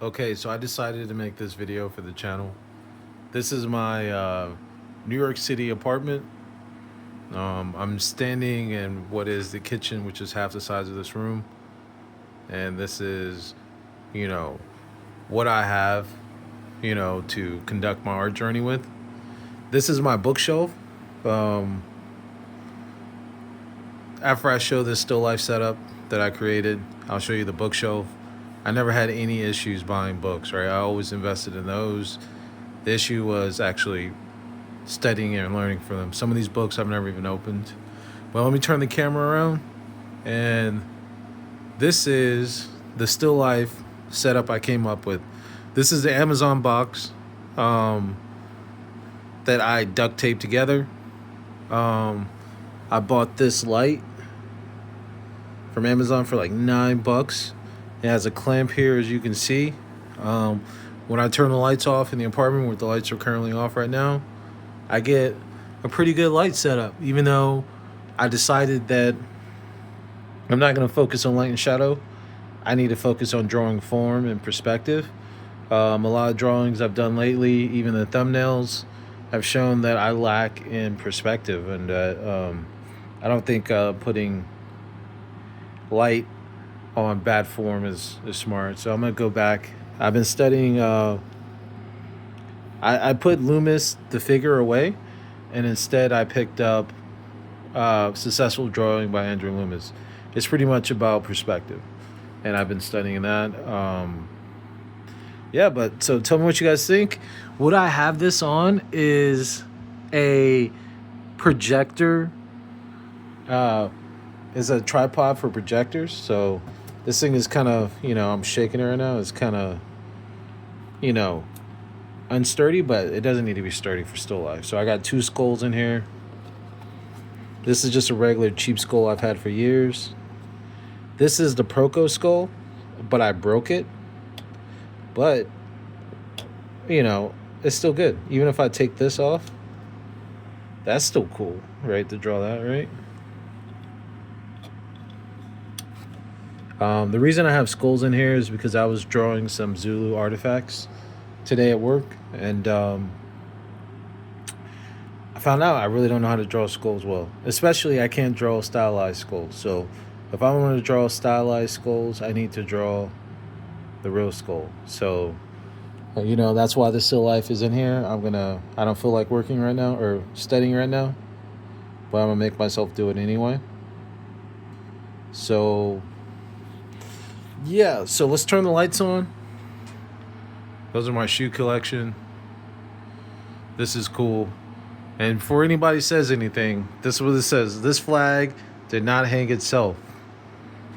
Okay, so I decided to make this video for the channel. This is my New York City apartment. I'm standing in what is the kitchen, which is half the size of this room. And this is, you know, what I have, to conduct my art journey with. This is my bookshelf. Um, After I show this still life setup that I created, I'll show you the bookshelf. I never had any issues buying books, right? I always invested in those. The issue was actually studying and learning from them. Some of these books I've never even opened. Well, let me turn the camera around. And this is the still life setup I came up with. This is the Amazon box that I duct taped together. I bought this light from Amazon for like $9. It has a clamp here, as you can see. When I turn the lights off in the apartment, where the lights are currently off right now, I get a pretty good light setup, even though I decided that I'm not going to focus on light and shadow. I need to focus on drawing form and perspective. A lot of drawings I've done lately, even the thumbnails, have shown that I lack in perspective, and I don't think putting light on bad form is smart. So I'm going to go back. I've been studying. I put Loomis, the figure, away, and instead I picked up Successful Drawing by Andrew Loomis. It's pretty much about perspective, and I've been studying that. Yeah, but so tell me what you guys think. What I have this on is a projector, is a tripod for projectors. So this thing is kind of, I'm shaking it right now. It's kind of, unsturdy, but it doesn't need to be sturdy for still life. So I got 2 skulls in here. This is just a regular cheap skull I've had for years. This is the Proco skull, but I broke it. But, it's still good. Even if I take this off, that's still cool, right, to draw that, right? The reason I have skulls in here is because I was drawing some Zulu artifacts today at work, and I found out I really don't know how to draw skulls well. Especially, I can't draw stylized skulls. So if I want to draw stylized skulls, I need to draw the real skull. So, that's why the still life is in here. I don't feel like working right now or studying right now, but I'm gonna make myself do it anyway. So, yeah, so let's turn the lights on. Those are my shoe collection. This is cool. And before anybody says anything, this is what it says. This flag did not hang itself.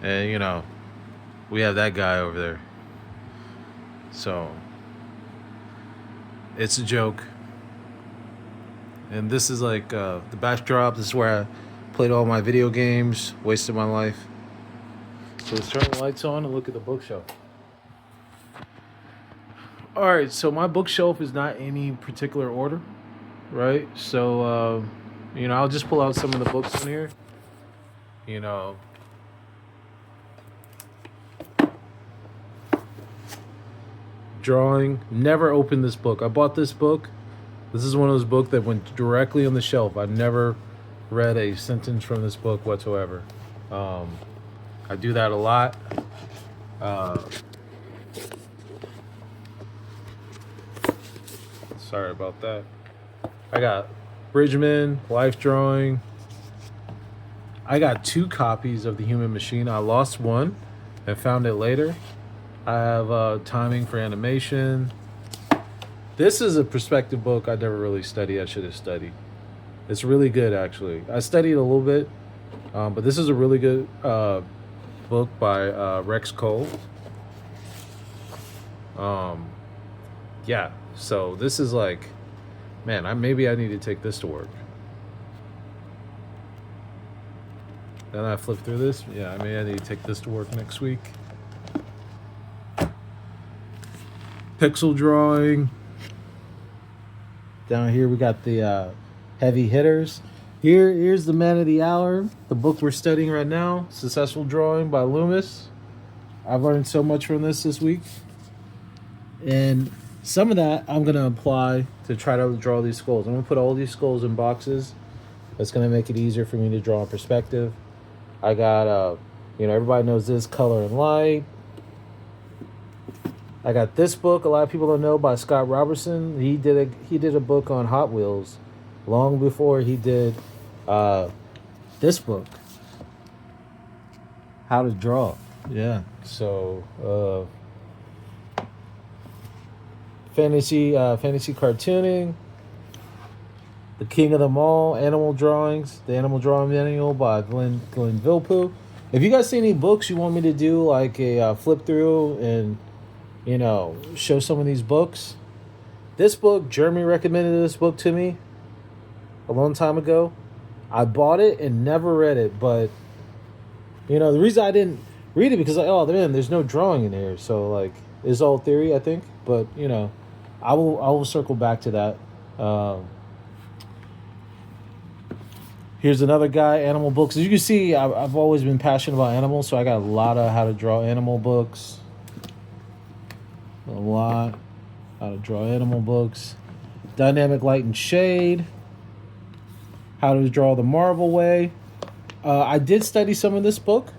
And, we have that guy over there. So, it's a joke. And this is like the backdrop. This is where I played all my video games, wasted my life. So let's turn the lights on and look at the bookshelf. All right, so my bookshelf is not any particular order, right? So, I'll just pull out some of the books in here. Drawing. Never opened this book. I bought this book. This is one of those books that went directly on the shelf. I never read a sentence from this book whatsoever. I do that a lot. Sorry about that. I got Bridgman, Life Drawing. I got 2 copies of The Human Machine. I lost one and found it later. I have Timing for Animation. This is a perspective book I never really studied. I should have studied. It's really good, actually. I studied a little bit, but this is a really good book by Rex Cole. Yeah, so this is like, man, maybe I need to take this to work. Then I flip through this. Yeah, I need to take this to work next week. Pixel drawing. Down here we got the heavy hitters. Here's the man of the hour, the book we're studying right now, Successful Drawing by Loomis. I've learned so much from this week. And some of that I'm gonna apply to try to draw these skulls. I'm gonna put all these skulls in boxes. That's gonna make it easier for me to draw in perspective. I got everybody knows this, Color and Light. I got this book a lot of people don't know by Scott Robertson. He did a book on Hot Wheels long before he did uh, this book, How to Draw. Yeah. So fantasy cartooning, The King of Them All, Animal Drawings, the Animal Drawing Manual by Glenn Vilppu. If you guys see any books you want me to do like a flip through and show some of these books. This book, Jeremy recommended this book to me a long time ago. I bought it and never read it, but the reason I didn't read it because man, there's no drawing in here, so like it's all theory, I think. But I will circle back to that. Here's another guy, animal books. As you can see, I've always been passionate about animals, so I got a lot of how to draw animal books. A lot. How to draw animal books. Dynamic light and shade. How to draw the Marvel way. I did study some of this book.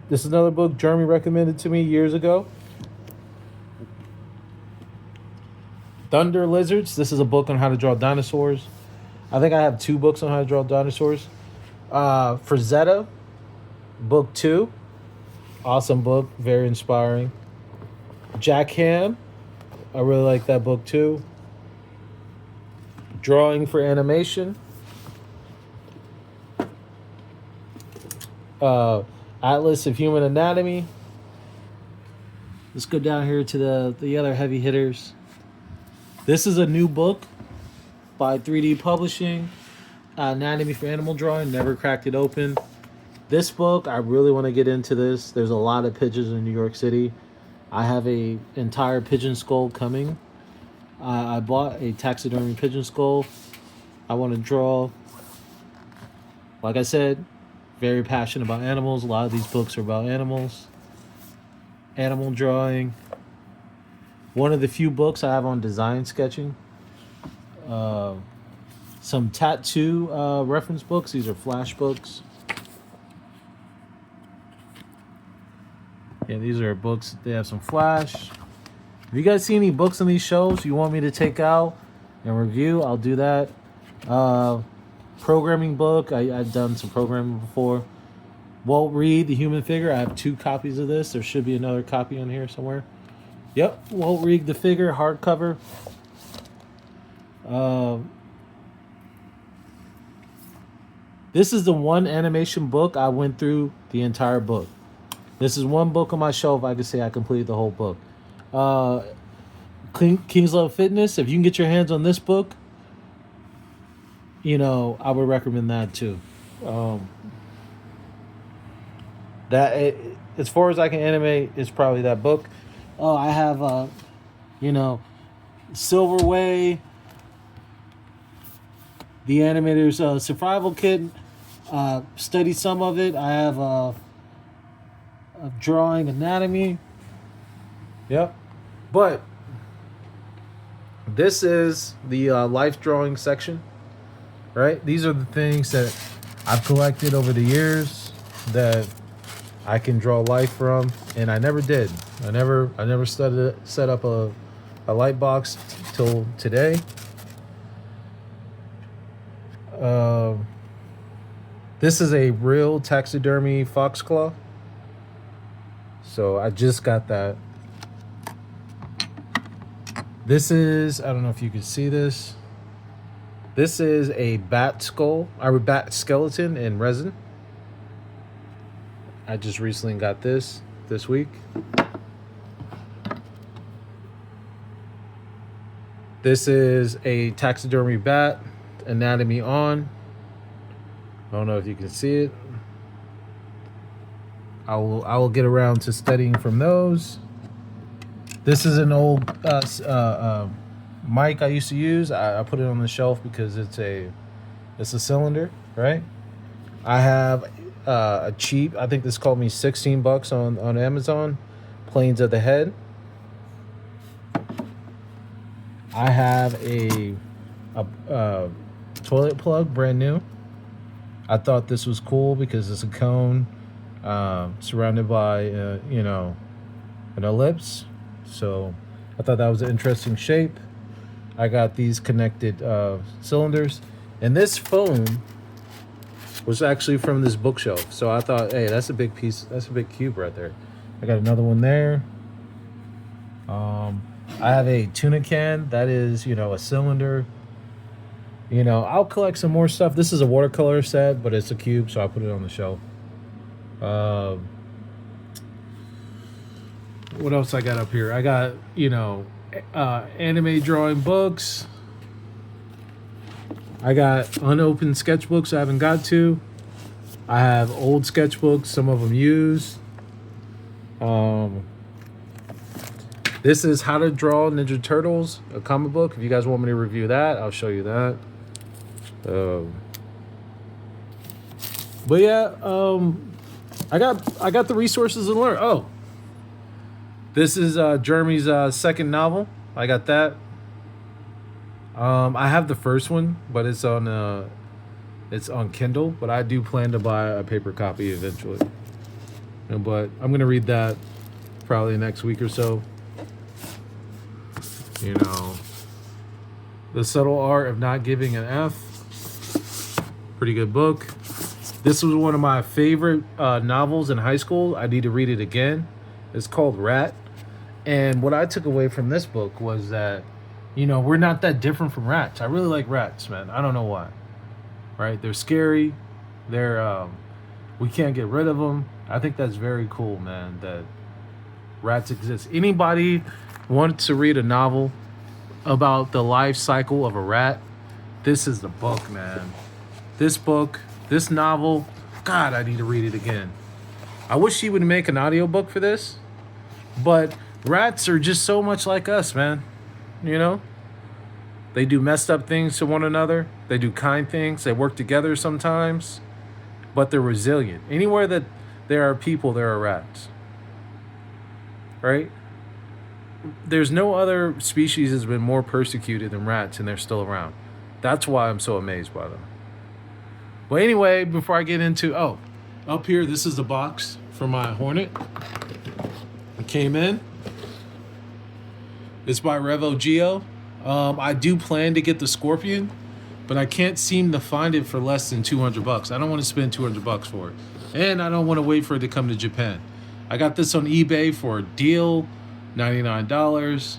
This is another book Jeremy recommended to me years ago. Thunder Lizards. This is a book on how to draw dinosaurs. I think I have 2 books on how to draw dinosaurs. Frazetta, book 2. Awesome book. Very inspiring. Jack Ham. I really like that book too. Drawing for Animation. Atlas of Human Anatomy. Let's go down here to the other heavy hitters. This is a new book by 3D Publishing. Anatomy for Animal Drawing. Never cracked it open. This book, I really want to get into this. There's a lot of pigeons in New York City. I have a entire pigeon skull coming. I bought a taxidermy pigeon skull. I want to draw. Like I said, very passionate about animals. A lot of these books are about animals. Animal drawing. One of the few books I have on design sketching. Some tattoo reference books. These are flash books. Yeah, these are books. They have some flash. If you guys see any books on these shelves you want me to take out and review, I'll do that. Programming book. I've done some programming before. Walt Reed, The Human Figure. I have 2 copies of this. There should be another copy on here somewhere. Yep, Walt Reed, The Figure, hardcover. This is the one animation book I went through the entire book. This is one book on my shelf. I could say I completed the whole book. King's Love Fitness. If you can get your hands on this book, I would recommend that too. As far as I can animate, it's probably that book. I have, Silver Way, the Animator's Survival Kit. Studied some of it. I have of drawing anatomy. Yep. But this is the life drawing section, right? These are the things that I've collected over the years that I can draw life from, and I never did. I never set up a light box till today. This is a real taxidermy foxclaw. So I just got that. This is, I don't know if you can see this. This is a bat skull, or bat skeleton in resin. I just recently got this week. This is a taxidermy bat, anatomy on. I don't know if you can see it. I will get around to studying from those. This is an old mic I used to use. I put it on the shelf because it's a cylinder, right? I have a cheap, I think this cost me $16 on Amazon, Planes of the Head. I have a toilet plug, brand new. I thought this was cool because it's a cone surrounded by an ellipse. So I thought that was an interesting shape. I got these connected cylinders, and this foam was actually from this bookshelf. So I thought, hey, that's a big piece. That's a big cube right there. I got another one there. I have a tuna can that is, a cylinder. I'll collect some more stuff. This is a watercolor set, but it's a cube, so I put it on the shelf. What else I got up here? I got, anime drawing books. I got unopened sketchbooks I haven't got to. I have old sketchbooks, some of them used. This is How to Draw Ninja Turtles, a comic book. If you guys want me to review that, I'll show you that. But yeah, I got the resources to learn. Oh, this is Jeremy's second novel. I got that. I have the first one, but it's on Kindle. But I do plan to buy a paper copy eventually. But I'm gonna read that probably next week or so. The Subtle Art of Not Giving an F. Pretty good book. This was one of my favorite novels in high school. I need to read it again. It's called Rat. And what I took away from this book was that, we're not that different from rats. I really like rats, man. I don't know why. Right? They're scary. We can't get rid of them. I think that's very cool, man, that rats exist. Anybody wants to read a novel about the life cycle of a rat, this is the book, man. This book, this novel, God, I need to read it again. I wish he would make an audiobook for this, but rats are just so much like us, man. They do messed up things to one another. They do kind things. They work together sometimes, but they're resilient. Anywhere that there are people, there are rats. Right? There's no other species that's been more persecuted than rats, and they're still around. That's why I'm so amazed by them. Well, anyway, before I get into... Oh, up here, this is the box for my Hornet. It came in. It's by Revo Geo. I do plan to get the Scorpion, but I can't seem to find it for less than $200. I don't want to spend $200 for it. And I don't want to wait for it to come to Japan. I got this on eBay for a deal, $99.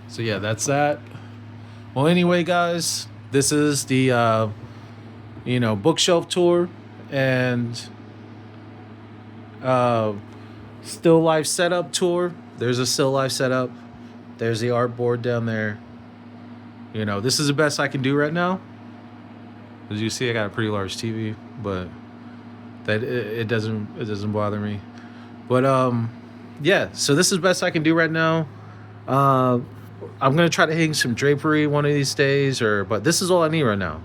So yeah, that's that. Well, anyway, guys, this is the bookshelf tour and still life setup tour. There's a still life setup. There's the artboard down there. This is the best I can do right now. As you see, I got a pretty large TV, but that it doesn't bother me. But yeah, so this is the best I can do right now. I'm gonna try to hang some drapery one of these days, but this is all I need right now.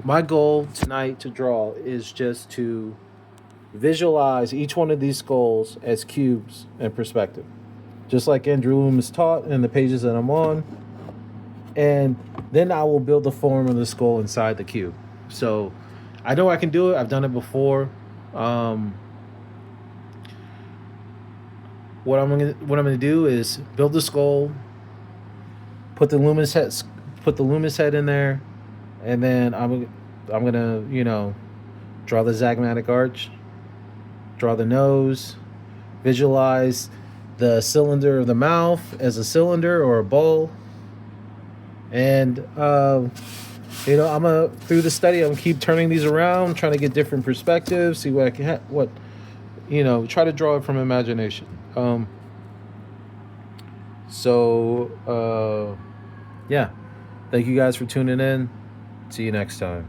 My goal tonight to draw is just to visualize each one of these skulls as cubes in perspective, just like Andrew Loomis taught in the pages that I'm on. And then I will build the form of the skull inside the cube. So I know I can do it. I've done it before. What I'm gonna do is build the skull, put the Loomis head in there, and then I'm gonna draw the zagmatic arch, draw the nose, visualize the cylinder of the mouth as a cylinder or a bowl, and through the study, I'm gonna keep turning these around, trying to get different perspectives, see what I can try to draw it from imagination. Yeah, thank you guys for tuning in. See you next time.